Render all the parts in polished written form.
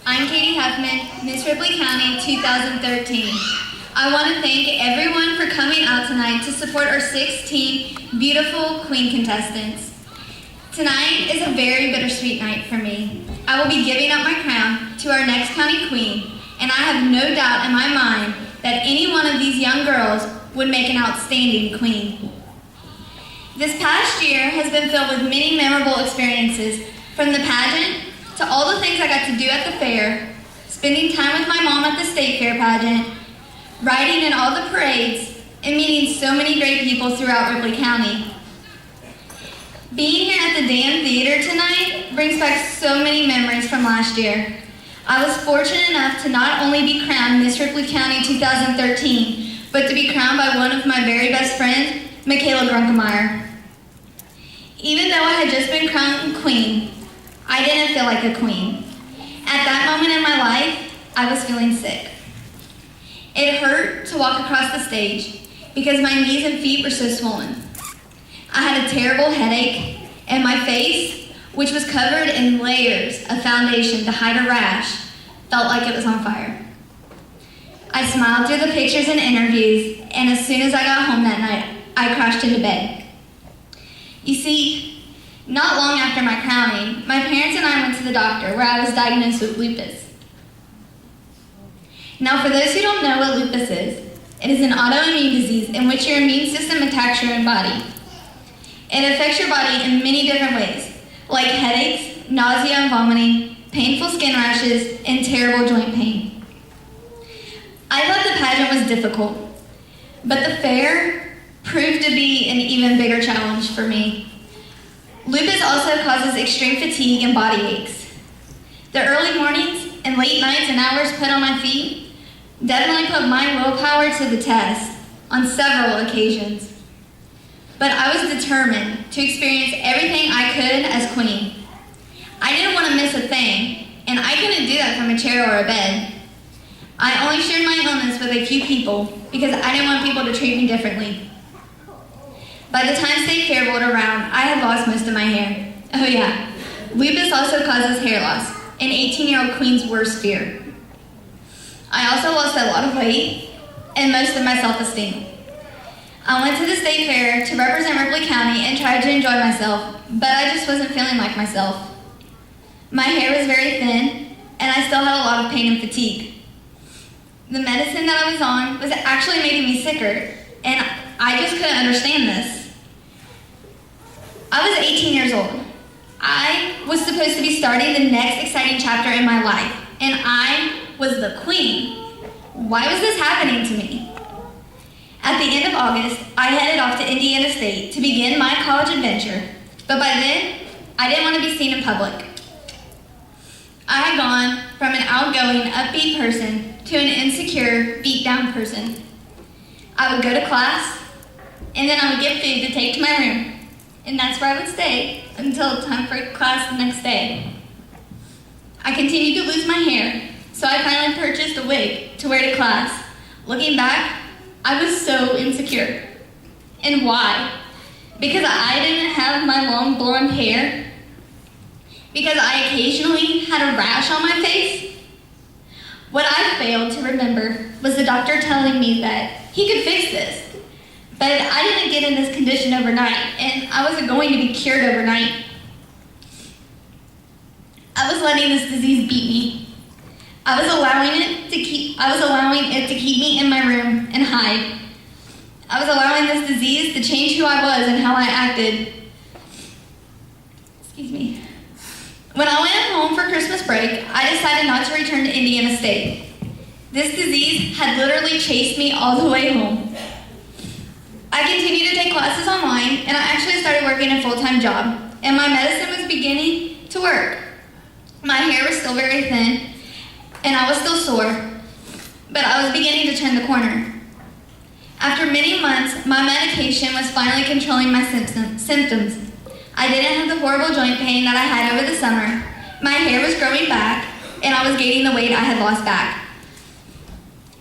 I'm Katie Huffman, Miss Ripley County 2013. I want to thank everyone for coming out tonight to support our 16 beautiful Queen contestants. Tonight is a very bittersweet night for me. I will be giving up my crown to our next county queen, and I have no doubt in my mind that any one of these young girls would make an outstanding queen. This past year has been filled with many memorable experiences, from the pageant to all the things I got to do at the fair, spending time with my mom at the state fair pageant, riding in all the parades, and meeting so many great people throughout Ripley County. Being here at the Dan Theater tonight brings back so many memories from last year. I was fortunate enough to not only be crowned Miss Ripley County 2013, but to be crowned by one of my very best friends, Michaela Grunkemeyer. Even though I had just been crowned queen, I didn't feel like a queen. At that moment in my life, I was feeling sick. It hurt to walk across the stage because my knees and feet were so swollen. I had a terrible headache, and my face, which was covered in layers of foundation to hide a rash, felt like it was on fire. I smiled through the pictures and interviews, and as soon as I got home that night, I crashed into bed. You see, not long after my crowning, my parents and I went to the doctor where I was diagnosed with lupus. Now, for those who don't know what lupus is, it is an autoimmune disease in which your immune system attacks your own body. It affects your body in many different ways, like headaches, nausea and vomiting, painful skin rashes, and terrible joint pain. I thought the pageant was difficult, but the fair proved to be an even bigger challenge for me. Lupus also causes extreme fatigue and body aches. The early mornings and late nights and hours put on my feet definitely put my willpower to the test on several occasions. But I was determined to experience everything I could as queen. I didn't want to miss a thing, and I couldn't do that from a chair or a bed. I only shared my illness with a few people because I didn't want people to treat me differently. By the time state fair rolled around, I had lost most of my hair. Oh yeah, lupus also causes hair loss, an 18-year-old queen's worst fear. I also lost a lot of weight and most of my self-esteem. I went to the state fair to represent Ripley County and tried to enjoy myself, but I just wasn't feeling like myself. My hair was very thin, and I still had a lot of pain and fatigue. The medicine that I was on was actually making me sicker, and I just couldn't understand this. I was 18 years old. I was supposed to be starting the next exciting chapter in my life, and I was the queen. Why was this happening to me? At the end of August, I headed off to Indiana State to begin my college adventure, but by then, I didn't want to be seen in public. I had gone from an outgoing, upbeat person to an insecure, beat-down person. I would go to class, and then I would get food to take to my room, and that's where I would stay until time for class the next day. I continued to lose my hair, so I finally purchased a wig to wear to class. Looking back, I was so insecure. And why? Because I didn't have my long blonde hair? Because I occasionally had a rash on my face? What I failed to remember was the doctor telling me that he could fix this. But I didn't get in this condition overnight, and I wasn't going to be cured overnight. I was letting this disease beat me. I was allowing it to keep me in my room and hide. I was allowing this disease to change who I was and how I acted. Excuse me. When I went home for Christmas break, I decided not to return to Indiana State. This disease had literally chased me all the way home. I continued to take classes online, and I actually started working a full-time job, and my medicine was beginning to work. My hair was still very thin, and I was still sore, but I was beginning to turn the corner. After many months, my medication was finally controlling my symptoms. I didn't have the horrible joint pain that I had over the summer. My hair was growing back, and I was gaining the weight I had lost back.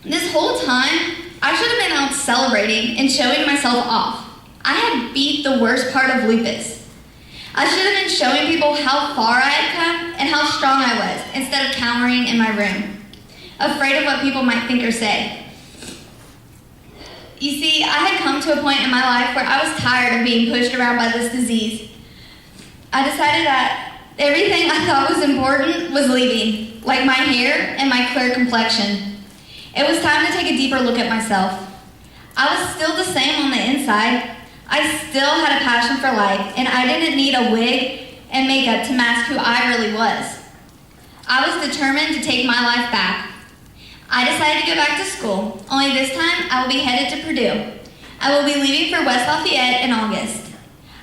This whole time, I should have been out celebrating and showing myself off. I had beat the worst part of lupus. I should have been showing people how far I had come and how strong I was, instead of cowering in my room, afraid of what people might think or say. You see, I had come to a point in my life where I was tired of being pushed around by this disease. I decided that everything I thought was important was leaving, like my hair and my clear complexion. It was time to take a deeper look at myself. I was still the same on the inside. I still had a passion for life, and I didn't need a wig and makeup to mask who I really was. I was determined to take my life back. I decided to go back to school, only this time I will be headed to Purdue. I will be leaving for West Lafayette in August.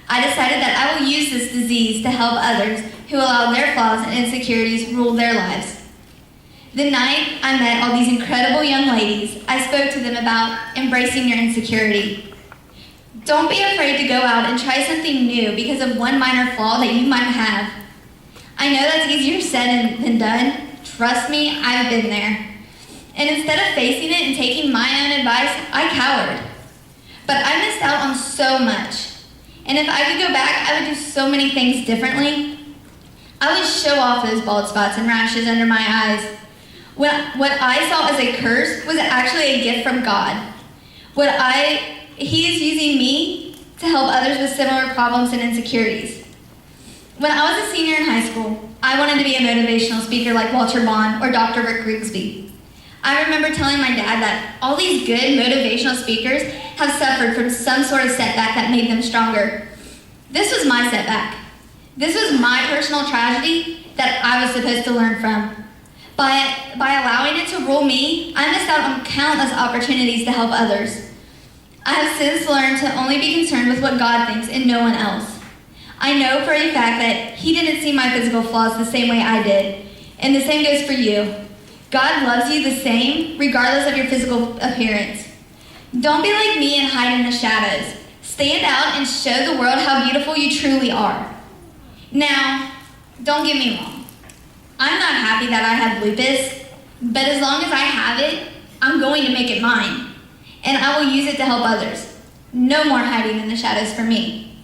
I decided that I will use this disease to help others who allow their flaws and insecurities rule their lives. The night I met all these incredible young ladies, I spoke to them about embracing your insecurity. Don't be afraid to go out and try something new because of one minor flaw that you might have. I know that's easier said than done. Trust me, I've been there. And instead of facing it and taking my own advice, I cowered. But I missed out on so much. And if I could go back, I would do so many things differently. I would show off those bald spots and rashes under my eyes. What I saw as a curse was actually a gift from God. He is using me to help others with similar problems and insecurities. When I was a senior in high school, I wanted to be a motivational speaker like Walter Bond or Dr. Rick Grigsby. I remember telling my dad that all these good motivational speakers have suffered from some sort of setback that made them stronger. This was my setback. This was my personal tragedy that I was supposed to learn from. By allowing it to rule me, I missed out on countless opportunities to help others. I have since learned to only be concerned with what God thinks and no one else. I know for a fact that He didn't see my physical flaws the same way I did, and the same goes for you. God loves you the same, regardless of your physical appearance. Don't be like me and hide in the shadows. Stand out and show the world how beautiful you truly are. Now, don't get me wrong. I'm not happy that I have lupus, but as long as I have it, I'm going to make it mine. And I will use it to help others. No more hiding in the shadows for me.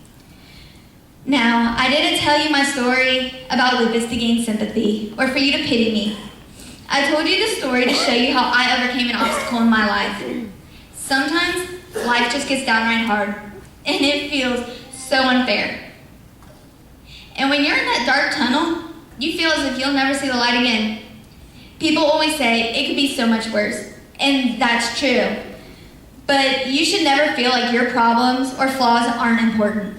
Now, I didn't tell you my story about lupus to gain sympathy or for you to pity me. I told you the story to show you how I overcame an obstacle in my life. Sometimes, life just gets downright hard, and it feels so unfair. And when you're in that dark tunnel, you feel as if you'll never see the light again. People always say it could be so much worse, and that's true. But you should never feel like your problems or flaws aren't important.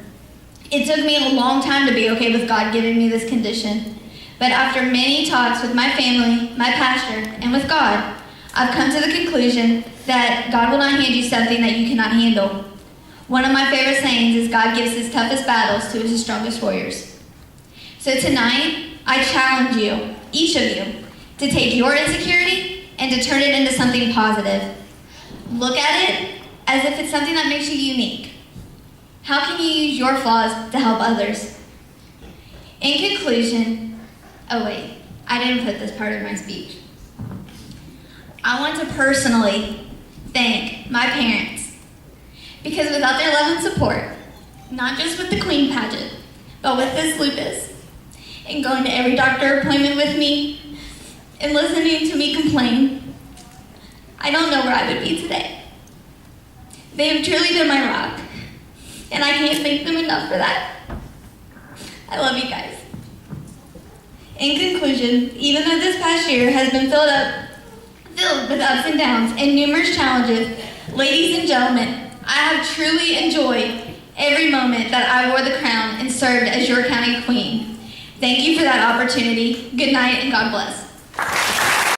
It took me a long time to be okay with God giving me this condition. But after many talks with my family, my pastor, and with God, I've come to the conclusion that God will not hand you something that you cannot handle. One of my favorite sayings is God gives His toughest battles to His strongest warriors. So tonight, I challenge you, each of you, to take your insecurity and to turn it into something positive. Look at it as if it's something that makes you unique. How can you use your flaws to help others? In conclusion, I didn't put this part of my speech. I want to personally thank my parents, because without their love and support, not just with the Queen pageant, but with this lupus, and going to every doctor appointment with me, and listening to me complain, I don't know where I would be today. They have truly been my rock, and I can't thank them enough for that. I love you guys. In conclusion, even though this past year has been filled with ups and downs and numerous challenges, ladies and gentlemen, I have truly enjoyed every moment that I wore the crown and served as your county queen. Thank you for that opportunity. Good night and God bless.